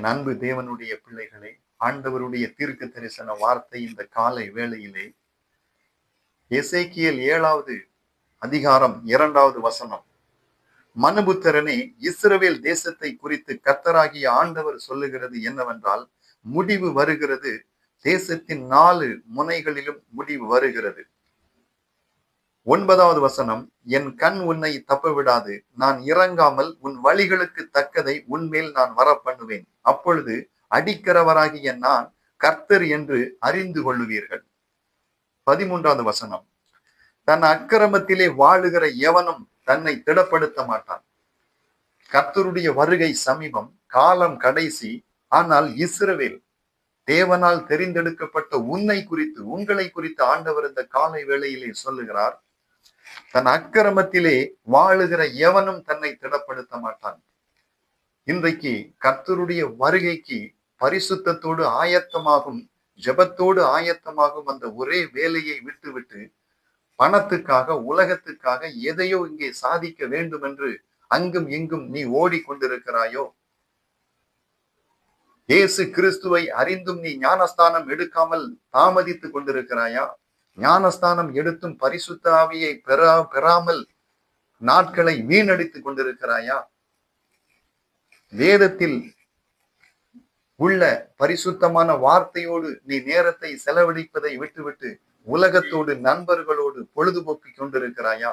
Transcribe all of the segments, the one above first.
என் அன்பு தேவனுடைய பிள்ளைகளே, ஆண்டவருடைய தீர்க்க தரிசன வார்த்தை இந்த காலை வேளையிலே எசேக்கியேல் 7வது அதிகாரம் 2வது வசனம். மனுபுத்திரனே, இஸ்ரவேல் தேசத்தை குறித்து கர்த்தராகிய ஆண்டவர் சொல்லுகிறது என்னவென்றால், முடிவு வருகிறது, தேசத்தின் 4 முனைகளிலும் முடிவு வருகிறது. 9வது வசனம், என் கண் உன்னை தப்ப விடாது, நான் இறங்காமல் உன் வழிகளுக்கு தக்கதை உன்மேல் நான் வரப்பண்ணுவேன், அப்பொழுது அடிக்கிறவராகிய நான் கர்த்தர் என்று அறிந்து கொள்ளுவீர்கள். 13வது வசனம், தன் அக்கிரமத்திலே வாழுகிற எவனும் தன்னை திடப்படுத்த மாட்டான். கர்த்தருடைய வருகை சமீபம், காலம் கடைசி. ஆனால் இஸ்ரவேல் தேவனால் தெரிந்தெடுக்கப்பட்ட உன்னை குறித்து, உங்களை குறித்து ஆண்டவர் இந்த காலை வேளையிலே சொல்லுகிறார், தன் அக்கிரமத்திலே வாழுகிற எவனும் தன்னை திடப்படுத்த மாட்டான். இன்றைக்கு கர்த்தருடைய வருகைக்கு பரிசுத்தத்தோடு ஆயத்தமாகும், ஜெபத்தோடு ஆயத்தமாகும் அந்த ஒரே வேலையை விட்டுவிட்டு பணத்துக்காக, உலகத்துக்காக எதையோ இங்கே சாதிக்க வேண்டும் என்று அங்கும் இங்கும் நீ ஓடிக்கொண்டிருக்கிறாயோ? இயேசு கிறிஸ்துவை அறிந்தும் நீ ஞானஸ்தானம் எடுக்காமல் தாமதித்துக் கொண்டிருக்கிறாயா? ஞானஸ்தானம் எடுத்தும் பரிசுத்த ஆவியை பெறாமல் நாட்களை வீணடித்துக் கொண்டிருக்கிறாயா? வேதத்தில் உள்ள பரிசுத்தமான வார்த்தையோடு நீ நேரத்தை செலவழிப்பதை விட்டுவிட்டு உலகத்தோடு, நண்பர்களோடு பொழுதுபோக்கிக் கொண்டிருக்கிறாயா?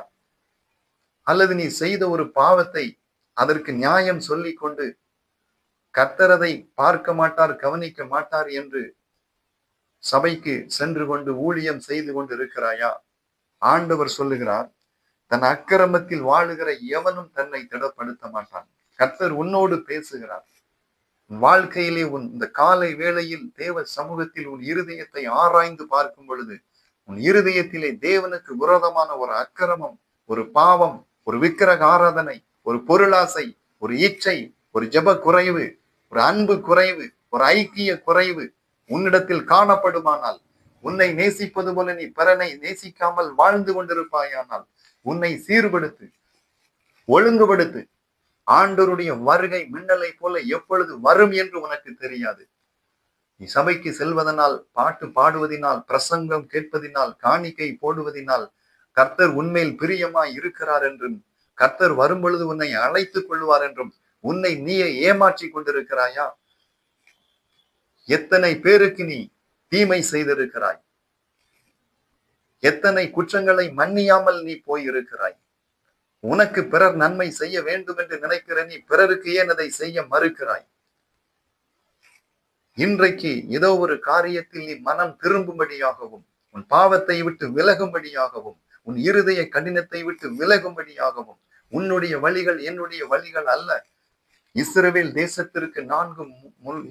அல்லது நீ செய்த ஒரு பாவத்தை அதற்கு நியாயம் சொல்லிக் கொண்டு கர்த்தர் அதை பார்க்க மாட்டார், கவனிக்க மாட்டார் என்று சபைக்கு சென்று கொண்டு ஊழியம் செய்து கொண்டு இருக்கிறாயா? ஆண்டவர் சொல்லுகிறார், தன் அக்கிரமத்தில் வாழுகிற எவனும் தன்னை திடப்படுத்த மாட்டான். கர்த்தர் உன்னோடு பேசுகிறார். வாழ்க்கையிலே இந்த காலை வேளையில் தேவ சமூகத்தில் உன் இருதயத்தை ஆராய்ந்து பார்க்கும் பொழுது, உன் இருதயத்திலே தேவனுக்கு விரோதமான ஒரு அக்கிரமம், ஒரு பாவம், ஒரு விக்கிரக ஆராதனை, ஒரு பொருளாசை, ஒரு இச்சை, ஒரு ஜெப குறைவு, ஒரு அன்பு குறைவு, ஒரு ஐக்கிய குறைவு உன்னிடத்தில் காணப்படுமானால், உன்னை நேசிப்பது போல நீ பிறனை நேசிக்காமல் வாழ்ந்து கொண்டிருப்பாயானால், உன்னை சீர்படுத்து, ஒழுங்குபடுத்து. ஆண்டவருடைய வருகை மின்னலை போல எப்பொழுது வரும் என்று உனக்கு தெரியாது. நீ சபைக்கு செல்வதனால், பாட்டு பாடுவதினால், பிரசங்கம் கேட்பதினால், காணிக்கை போடுவதினால் கர்த்தர் உன்மேல் பிரியமாய் இருக்கிறார் என்றும், கர்த்தர் வரும் பொழுது உன்னை அழைத்துக் கொள்வார் என்றும் உன்னை நீயே ஏமாற்றி கொண்டிருக்கிறாயா? எத்தனை பேருக்கு நீ தீமை செய்திருக்கிறாய்? எத்தனை குற்றங்களை மன்னியாமல் நீ போயிருக்கிறாய்? உனக்கு பிறர் நன்மை செய்ய வேண்டும் என்று நினைக்கிற நீ பிறருக்கு ஏன் அதை செய்ய மறுக்கிறாய்? இன்றைக்கு ஏதோ ஒரு காரியத்தில் நீ மனம் திரும்பும்படியாகவும், உன் பாவத்தை விட்டு விலகும்படியாகவும், உன் இருதய கடினத்தை விட்டு விலகும்படியாகவும், உன்னுடைய வழிகள் என்னுடைய வழிகள் அல்ல. இஸ்ரவேல் தேசத்திற்கு 4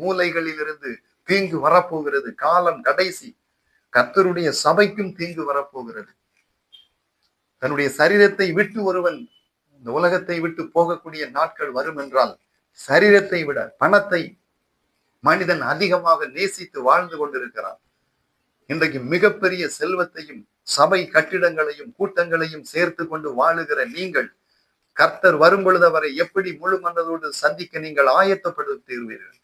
மூலைகளில் இருந்து தீங்கு வரப்போகிறது. காலம் கடைசி. கர்த்தருடைய சபைக்கும் தீங்கு வரப்போகிறது. தன்னுடைய சரீரத்தை விட்டு ஒருவன் இந்த உலகத்தை விட்டு போகக்கூடிய நாட்கள் வரும் என்றால், சரீரத்தை விட பணத்தை மனிதன் அதிகமாக நேசித்து வாழ்ந்து கொண்டிருக்கிறான். இன்றைக்கு மிகப்பெரிய செல்வத்தையும் சபை கட்டிடங்களையும் கூட்டங்களையும் சேர்த்து கொண்டு வாழுகிற நீங்கள், கர்த்தர் வரும் பொழுது அவரை எப்படி முழு மனதோடு சந்திக்க நீங்கள் ஆயத்தப்படுத்துவீர்கள்?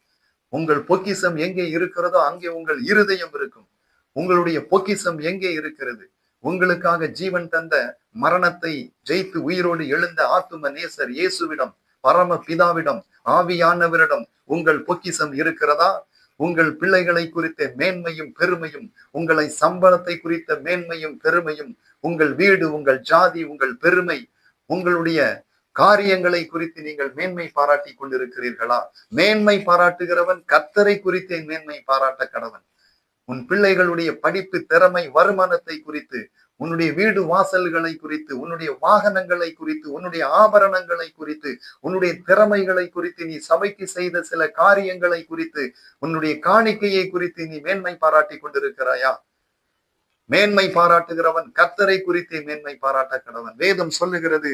உங்கள் பொக்கிஷம் எங்கே இருக்கிறதோ அங்கே உங்கள் இருதயம் இருக்கும். உங்களுடைய பொக்கிஷம் எங்கே இருக்கிறது? உங்களுக்காக ஜீவன் தந்த, மரணத்தை ஜெயித்து உயிரோடு எழுந்த ஆத்தும நேசர் இயேசுவிடம், பரம பிதாவிடம், ஆவியானவரிடம் உங்கள் பொக்கிஷம் இருக்கிறதா? உங்கள் பிள்ளைகளை குறித்த மேன்மையும் பெருமையும், உங்களை சம்பளத்தை குறித்த மேன்மையும் பெருமையும், உங்கள் வீடு, உங்கள் ஜாதி, உங்கள் பெருமை, உங்களுடைய காரியங்களை குறித்து நீங்கள் மேன்மை பாராட்டி கொண்டிருக்கிறீர்களா? மேன்மை பாராட்டுகிறவன் கர்த்தரை குறித்தே மேன்மை பாராட்ட கடவன். உன் பிள்ளைகளுடைய படிப்பு, திறமை, வருமானத்தை குறித்து, உன்னுடைய வீடு வாசல்களை குறித்து, உன்னுடைய வாகனங்களை குறித்து, உன்னுடைய ஆபரணங்களை குறித்து, உன்னுடைய திறமைகளை குறித்து, நீ சபைக்கு செய்த சில காரியங்களை குறித்து, உன்னுடைய காணிக்கையை குறித்து நீ மேன்மை பாராட்டி கொண்டிருக்கிறாயா? மேன்மை பாராட்டுகிறவன் கர்த்தரை குறித்தே மேன்மை பாராட்ட கடவன். வேதம் சொல்லுகிறது,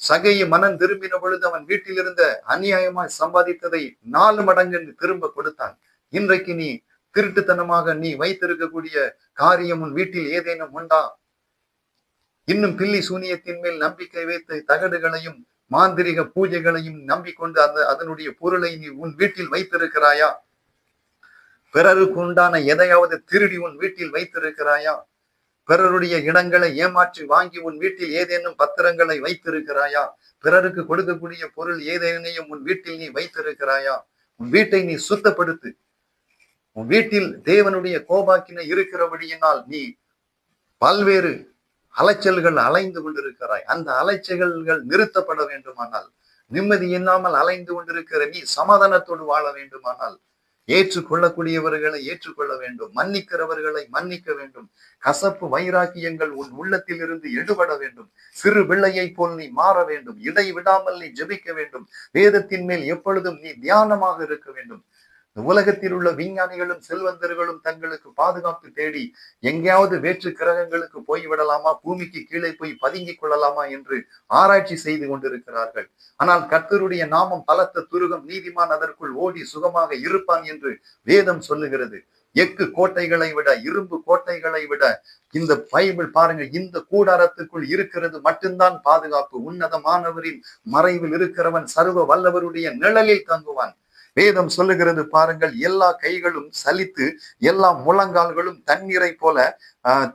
சகையை மனம் திரும்பின பொழுது அவன் வீட்டில் இருந்த அநியாயமாய் சம்பாதித்ததை 4 மடங்கு திரும்ப கொடுத்தான். இன்றைக்கு நீ திருட்டுத்தனமாக நீ வைத்திருக்கக்கூடிய காரியம் உன் வீட்டில் ஏதேனும் உண்டா? இன்னும் பில்லி சூனியத்தின் மேல் நம்பிக்கை வைத்து தகடுகளையும் மாந்திரிக பூஜைகளையும் நம்பிக்கொண்டு அதனுடைய பொருளை நீ உன் வீட்டில் வைத்திருக்கிறாயா? பிறருக்கு உண்டான எதையாவது திருடி உன் வீட்டில் வைத்திருக்கிறாயா? பிறருடைய இடங்களை ஏமாற்றி வாங்கி உன் வீட்டில் ஏதேனும் பத்திரங்களை வைத்திருக்கிறாயா? பிறருக்கு கொடுக்கக்கூடிய பொருள் ஏதேனையும் உன் வீட்டில் நீ வைத்திருக்கிறாயா? உன் வீட்டை நீ சுத்தப்படுத்து. உன் வீட்டில் தேவனுடைய கோபாக்கினை இருக்கிறபடியினால் நீ பல்வேறு அலைச்சல்கள் அலைந்து கொண்டிருக்கிறாய். அந்த அலைச்சல்கள் நிறுத்தப்பட வேண்டுமானால், நிம்மதி இல்லாமல் அலைந்து கொண்டிருக்கிற நீ சமாதானத்தோடு வாழ வேண்டுமானால், ஏற்றுக்கொள்ளக்கூடியவர்களை ஏற்றுக்கொள்ள வேண்டும், மன்னிக்கிறவர்களை மன்னிக்க வேண்டும். கசப்பு வைராக்கியங்கள் உன் உள்ளத்தில் இருந்து எடுபட வேண்டும். சிறு பிள்ளையை போல் நீ மாற வேண்டும். இடை விடாமல் நீ ஜெபிக்க வேண்டும். வேதத்தின் மேல் எப்பொழுதும் நீ தியானமாக இருக்க வேண்டும். உலகத்தில் உள்ள விஞ்ஞானிகளும் செல்வந்தர்களும் தங்களுக்கு பாதுகாப்பு தேடி எங்கேயாவது வேற்று கிரகங்களுக்கு போய்விடலாமா, பூமிக்கு கீழே போய் பதுங்கிக் கொள்ளலாமா என்று ஆராய்ச்சி செய்து கொண்டிருக்கிறார்கள். ஆனால் கர்த்தருடைய நாமம் பலத்த துருகம், நீதிமான் அதற்குள் ஓடி சுகமாக இருப்பான் என்று வேதம் சொல்லுகிறது. எஃகு கோட்டைகளை விட, இரும்பு கோட்டைகளை விட இந்த பைபிள் பாருங்க, இந்த கூடாரத்துக்குள் இருக்கிறது மட்டும்தான் பாதுகாப்பு. உன்னதமானவரின் மறைவில் இருக்கிறவன் சர்வ வல்லவருடைய நிழலில் தங்குவான். வேதம் சொல்லுகிறது பாருங்கள், எல்லா கைகளும் சலித்து எல்லா முழங்கால்களும் தண்ணீரை போல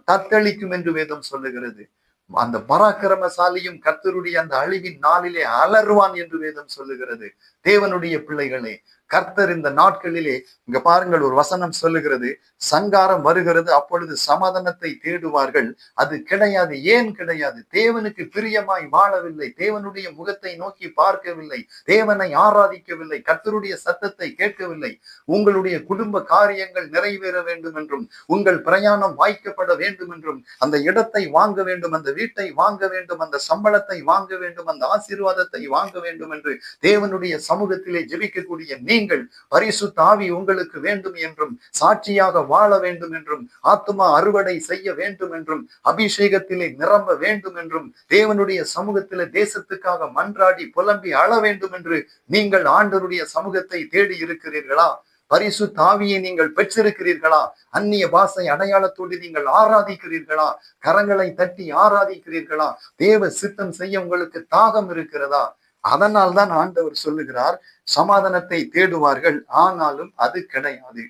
தத்தளிக்கும் என்று வேதம் சொல்லுகிறது. அந்த பராக்கிரமசாலியும் கர்த்தருடைய அந்த அழிவின் நாளிலே அலறுவான் என்று வேதம் சொல்லுகிறது. தேவனுடைய பிள்ளைகளே, கர்த்தர் இந்த நாட்களிலே, இங்க பாருங்கள், ஒரு வசனம் சொல்லுகிறது, சங்காரம் வருகிறது, அப்பொழுது சமாதானத்தை தேடுவார்கள், அது கிடையாது. ஏன் கிடையாது? தேவனுக்கு பிரியமாய் வாழவில்லை, தேவனுடைய முகத்தை நோக்கி பார்க்கவில்லை, தேவனை ஆராதிக்கவில்லை, கர்த்தருடைய சத்தத்தை கேட்கவில்லை. உங்களுடைய குடும்ப காரியங்கள் நிறைவேற வேண்டும் என்றும், உங்கள் பிரயாணம் வாய்க்கப்பட வேண்டும் என்றும், அந்த இடத்தை வாங்க வேண்டும், அந்த வீட்டை வாங்க வேண்டும், அந்த சம்பளத்தை வாங்க வேண்டும், அந்த ஆசீர்வாதத்தை வாங்க வேண்டும் என்று தேவனுடைய சமூகத்திலே ஜெபிக்கக்கூடிய நீங்கள், பரிசுத்த ஆவி உங்களுக்கு வேண்டும் என்றும், சாட்சியாக வாழ வேண்டும் என்றும், ஆத்துமா அறுவடை செய்ய வேண்டும் என்றும், அபிஷேகத்திலே நிரம்ப வேண்டும் என்றும், தேவனுடைய சமூகத்திலே தேசத்துக்காக மன்றாடி புலம்பி அழ வேண்டும் என்று நீங்கள் ஆண்டவருடைய சமூகத்தை தேடி இருக்கிறீர்களா? பரிசுத்த ஆவியை நீங்கள் பெற்றிருக்கிறீர்களா? அந்நிய பாஷை அடையாளத்தோடு நீங்கள் ஆராதிக்கிறீர்களா? கரங்களை தட்டி ஆராதிக்கிறீர்களா? தேவ சித்தம் செய்ய உங்களுக்கு தாகம் இருக்கிறதா? அதனால் தான் ஆண்டவர் சொல்லுகிறார், சமாதானத்தை தேடுவார்கள், ஆனாலும் அது கிடையாது.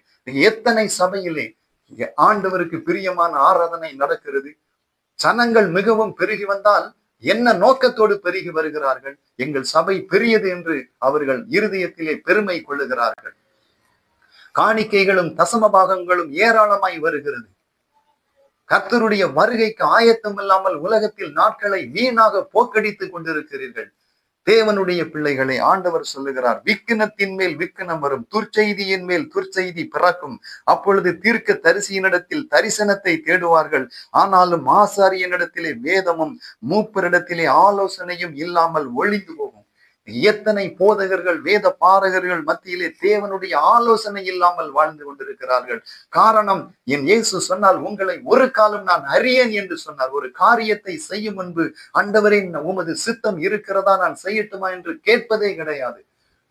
எத்தனை சபையிலே ஆண்டவருக்கு பிரியமான ஆராதனை நடக்கிறது? சனங்கள் மிகவும் பெருகி வந்தால் என்ன நோக்கத்தோடு பெருகி வருகிறார்கள்? எங்கள் சபை பெரியது என்று அவர்கள் இருதயத்திலே பெருமை கொள்ளுகிறார்கள். காணிக்கைகளும் தசம பாகங்களும் ஏராளமாய் வருகிறது. கர்த்தருடைய வருகைக்கு ஆயத்தம் இல்லாமல் உலகத்தில் நாட்களை வீணாக போக்கடித்துக் கொண்டிருக்கிறீர்கள். தேவனுடைய பிள்ளைகளை ஆண்டவர் சொல்லுகிறார், விக்கினத்தின் மேல் விக்கினம் வரும், துர்ச்செய்தியின் மேல் துர்ச்செய்தி பிறக்கும். அப்பொழுது தீர்க்க தரிசியினிடத்தில் தரிசனத்தை தேடுவார்கள், ஆனாலும் ஆசாரியனிடத்திலே வேதமும் மூப்பரிடத்திலே ஆலோசனையும் இல்லாமல் ஒழிந்து போகும். எத்தனை போதகர்கள், வேத பாரகர்கள் மத்தியிலே தேவனுடைய ஆலோசனை இல்லாமல் வாழ்ந்து கொண்டிருக்கிறார்கள். காரணம், என் இயேசு சொன்னால் உங்களை ஒரு காலம் நான் அறியேன் என்று சொன்னார். ஒரு காரியத்தை செய்யும் முன்பு, ஆண்டவரே உமது சித்தம் இருக்கிறதா, நான் செய்யட்டுமா என்று கேட்பதே கிடையாது.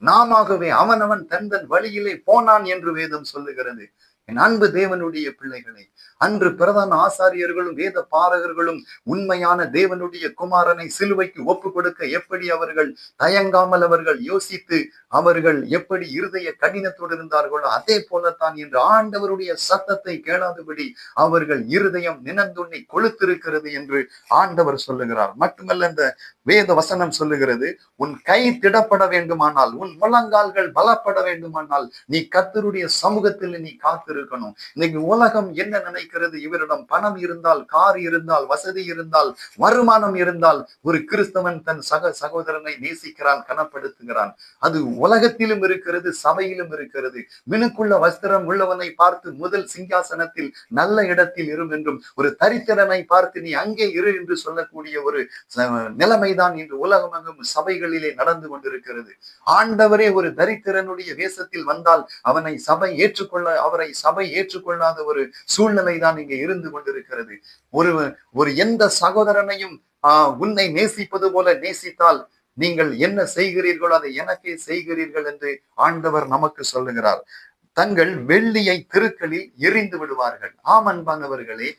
நாமவே அவனவன் தன் வழியிலே போனான் என்று வேதம் சொல்லுகிறது. என் அன்பு தேவனுடைய பிள்ளைகளை, அன்று பிரதான ஆசாரியர்களும் வேத பாரகர்களும் உண்மையான தேவனுடைய குமாரனை சிலுவைக்கு ஒப்பு கொடுக்க எப்படி அவர்கள் தயங்காமல் அவர்கள் யோசித்து அவர்கள் எப்படி இருதய கடினத்தோடு இருந்தார்களோ, அதே போலத்தான் என்று ஆண்டவருடைய சத்தத்தை கேளாதபடி அவர்கள் இருதயம் நினந்துண்ணி கொளுத்திருக்கிறது என்று ஆண்டவர் சொல்லுகிறார். மட்டுமல்ல, இந்த வேத வசனம் சொல்லுகிறது, உன் கை திடப்பட வேண்டுமானால், உன் முழங்கால்கள் பலப்பட வேண்டுமானால், நீ கர்த்தருடைய சமூகத்தில் நீ காத்திருக்கணும். இன்னைக்கு உலகம் என்ன நினைக்கிறது? இவரிடம் பணம் இருந்தால், கார் இருந்தால், வசதி இருந்தால், வருமானம் இருந்தால் ஒரு கிறிஸ்தவன் தன் சகோதரனை நேசிக்கிறான், கனப்படுத்துகிறான். அது உலகத்திலும் இருக்கிறது, சபையிலும் இருக்கிறது. மினுக்குள்ள வஸ்திரம் உள்ளவனை பார்த்து முதல் சிங்காசனத்தில் நல்ல இடத்தில் இரு என்றும், ஒரு தரித்திரனை பார்த்து நீ அங்கே இரு என்று சொல்லக்கூடிய ஒரு நிலைமைதான் இன்று உலகமெங்கும் சபைகளிலே நடந்து கொண்டிருக்கிறது. ஆண்டவரே ஒரு தரித்திரனுடைய வேஷத்தில் வந்தால் அவரை சபை ஏற்றுக்கொள்ளாத ஒரு சூழ்நிலை தான் இங்கே இருந்து கொண்டிருக்கிறது. ஒரு எந்த சகோதரனையும் உன்னை நேசிப்பது போல நேசித்தால் நீங்கள் என்ன செய்கிறீர்களோ அதை எனக்கே செய்கிறீர்கள் என்று ஆண்டவர் நமக்கு சொல்லுகிறார். தங்கள் வெள்ளியை தெருக்களில் எரிந்து விடுவார்கள். ஆம் அன்பானவர்களே,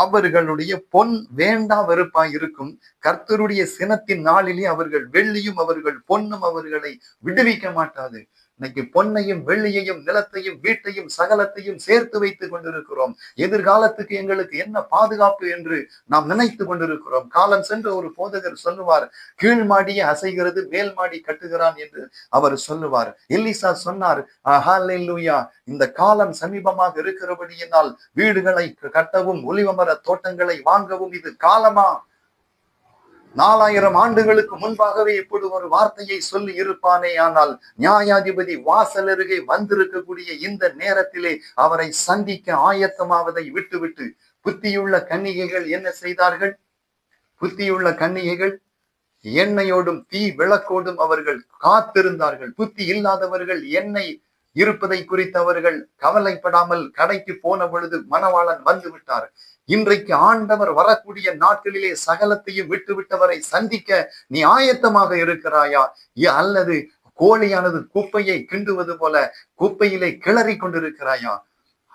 அவர்களுடைய பொன் வேண்டா வெறுப்பாய் இருக்கும். கர்த்தருடைய சினத்தின் நாளிலே அவர்கள் வெள்ளியும் அவர்கள் பொன்னும் அவர்களை விடுவிக்க மாட்டாது. இன்னைக்கு பொன்னையும் வெள்ளியையும் நிலத்தையும் வீட்டையும் சகலத்தையும் சேர்த்து வைத்துக் கொண்டிருக்கிறோம். எதிர்காலத்துக்கு எங்களுக்கு என்ன பாதுகாப்பு என்று நாம் நினைத்து கொண்டிருக்கிறோம். காலம் சென்ற ஒரு போதகர் சொல்லுவார், கீழ் மாடியை அசைகிறது மேல் மாடி கட்டுகிறான் என்று அவர் சொல்லுவார். எலிசா சொன்னார், ஹல்லேலூயா, இந்த காலம் சமீபமாக இருக்கிறபடியினால் வீடுகளை கட்டவும் ஒலிவமர தோட்டங்களை வாங்கவும் இது காலமா? 4000 ஆண்டுகளுக்கு முன்பாகவே இப்படி ஒரு வார்த்தையை சொல்லி இருப்பானே. ஆனால் நியாயாதிபதி வாசல் அருகே வந்திருக்கக்கூடிய இந்த நேரத்திலே அவரை சந்திக்க ஆயத்தமாவதை விட்டுவிட்டு புத்தியுள்ள கன்னிகைகள் என்ன செய்தார்கள்? புத்தியுள்ள கன்னிகைகள் எண்ணெயோடும் தீ விளக்கோடும் அவர்கள் காத்திருந்தார்கள். புத்தி இல்லாதவர்கள் எண்ணெய் இருப்பதை குறித்து அவர்கள் கவலைப்படாமல் கடைக்கு போன பொழுது மணவாளன் வந்து விட்டார். இன்றைக்கு ஆண்டவர் வரக்கூடிய நாட்களிலே சகலத்தையும் விட்டுவிட்டவரை சந்திக்க நீ ஆயத்தமாக இருக்கிறாயா? அல்லது கோழியானது குப்பையை கிண்டுவது போல குப்பையிலே கிளறி கொண்டிருக்கிறாயா?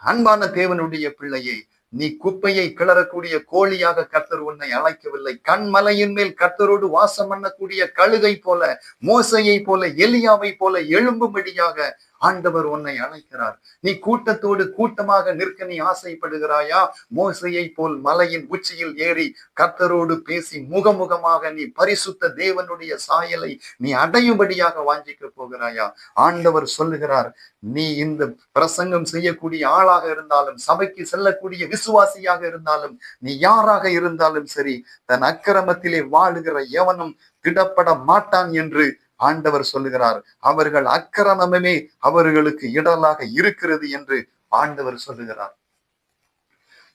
அன்பான தேவனுடைய பிள்ளையை, நீ குப்பையை கிளறக்கூடிய கோழியாக கர்த்தர் உன்னை அழைக்கவில்லை. கண்மலையின் மேல் கர்த்தரோடு வாசம் பண்ணக்கூடிய கழுகை போல, மோசையை போல, எலியாவை போல எழும்பும்படியாக ஆண்டவர் உன்னை அழைக்கிறார். நீ கூட்டத்தோடு கூட்டமாக நிற்க நீ ஆசைப்படுகிறாயா? மோசையை போல் மலையின் உச்சியில் ஏறி கர்த்தரோடு பேசி முகமுகமாக நீ பரிசுத்த தேவனுடைய சாயலை நீ அடையும்படியாக வாஞ்சிக்க போகிறாயா? ஆண்டவர் சொல்லுகிறார், நீ இந்த பிரசங்கம் செய்யக்கூடிய ஆளாக இருந்தாலும், சபைக்கு செல்லக்கூடிய விசுவாசியாக இருந்தாலும், நீ யாராக இருந்தாலும் சரி, தன் அக்கிரமத்திலே வாழுகிற எவனும் திடப்பட மாட்டான் என்று ஆண்டவர் சொல்லுகிறார். அவர்கள் அக்கிரமமே அவர்களுக்கு இடலாக இருக்கிறது என்று ஆண்டவர் சொல்லுகிறார்.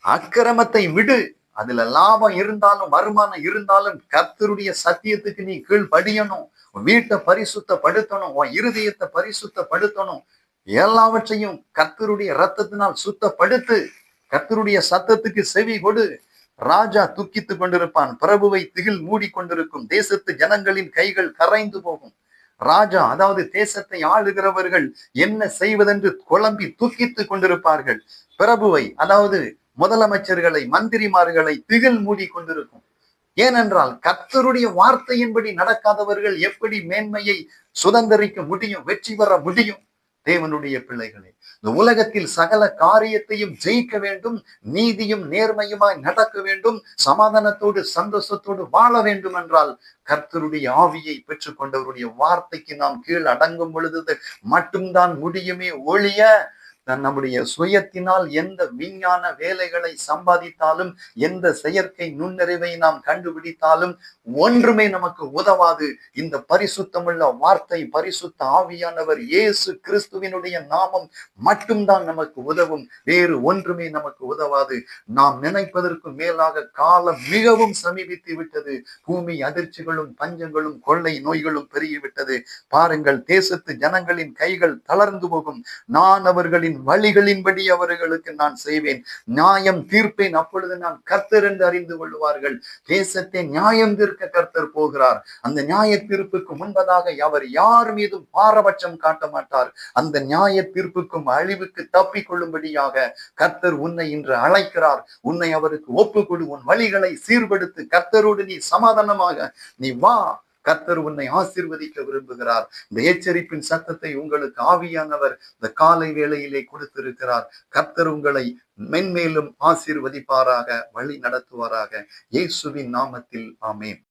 அக்கிரமத்தை விடு. அதுல லாபம் இருந்தாலும் வருமானம் இருந்தாலும் கர்த்தருடைய சத்தியத்துக்கு நீ கீழ்படியணும். உன் வீட்டை பரிசுத்தப்படுத்தணும், உன் இருதயத்தை பரிசுத்தப்படுத்தணும். எல்லாவற்றையும் கர்த்தருடைய இரத்தத்தினால் சுத்தப்படுத்து. கர்த்தருடைய சத்தத்துக்கு செவி கொடு. ராஜா துக்கித்துக் கொண்டிருப்பான், பிரபுவை திகில் மூடி கொண்டிருக்கும். தேசத்து ஜனங்களின் கைகள் கரைந்து போகும். ராஜா, அதாவது தேசத்தை ஆளுகிறவர்கள் என்ன செய்வதென்று குழம்பி துக்கித்துக் கொண்டிருப்பார்கள். பிரபுவை, அதாவது முதலமைச்சர்களை, மந்திரிமார்களை திகில் மூடி கொண்டிருக்கும். ஏனென்றால் கர்த்தருடைய வார்த்தையின்படி நடக்காதவர்கள் எப்படி மேன்மையை சுதந்திரிக்க முடியும், வெற்றி பெற முடியும்? தேவனுடைய பிள்ளைகளே, இந்த உலகத்தில் சகல காரியத்தையும் ஜெயிக்க வேண்டும், நீதியும் நேர்மையுமாய் நடக்க வேண்டும், சமாதானத்தோடு சந்தோஷத்தோடு வாழ வேண்டும் என்றால் கர்த்தருடைய ஆவியை பெற்றுக் கொண்டவருடைய வார்த்தைக்கு நாம் கீழ் அடங்கும் பொழுது மட்டும்தான் முடியுமே ஒழிய நம்முடைய சுயத்தினால் எந்த விஞ்ஞான வேலைகளை சம்பாதித்தாலும், எந்த செயற்கை நுண்ணறிவை நாம் கண்டுபிடித்தாலும் ஒன்றுமே நமக்கு உதவாது. இந்த பரிசுத்தமுள்ள வார்த்தை, பரிசுத்த ஆவியானவர் இயேசு கிறிஸ்துவினுடைய நாமம் மட்டும்தான் நமக்கு உதவும். வேறு ஒன்றுமே நமக்கு உதவாது. நாம் நினைப்பதற்கு மேலாக காலம் மிகவும் சமீபித்து விட்டது. பூமி அதிர்ச்சிகளும் பஞ்சங்களும் கொள்ளை நோய்களும் பெருகிவிட்டது. பாருங்கள், தேசத்து ஜனங்களின் கைகள் தளர்ந்து போகும். நான் அவர்களின் வழிகளின்படி அவர்களுக்கு நான் செய்வேன், நியாயம் தீர்ப்பேன். அப்பொழுது நான் கர்த்தர் என்று அறிந்து கொள்வார்கள். தேசத்தை நியாயம் தீர்க்க கர்த்தர் போகிறார். அந்த நியாய தீர்ப்புக்கு முன்பதாக அவர் யார் மீதும் பாரபட்சம் காட்ட மாட்டார். அந்த நியாய தீர்ப்புக்கும் அழிவுக்கு தப்பிக் கொள்ளும்படியாக கர்த்தர் உன்னை இன்று அழைக்கிறார். உன்னை அவருக்கு ஒப்பு கொடு. உன் வழிகளை சீர்படுத்து. கர்த்தரோடு நீ சமாதானமாக நீ வா. கர்த்தர் உன்னை ஆசீர்வதிக்க விரும்புகிறார். இந்த எச்சரிப்பின் சத்தத்தை உங்களுக்கு ஆவியானவர் இந்த காலை வேளையிலே கொடுத்திருக்கிறார். கர்த்தர் உங்களை மென்மேலும் ஆசீர்வதிப்பாராக, வழி நடத்துவாராக. இயேசுவின் நாமத்தில் ஆமென்.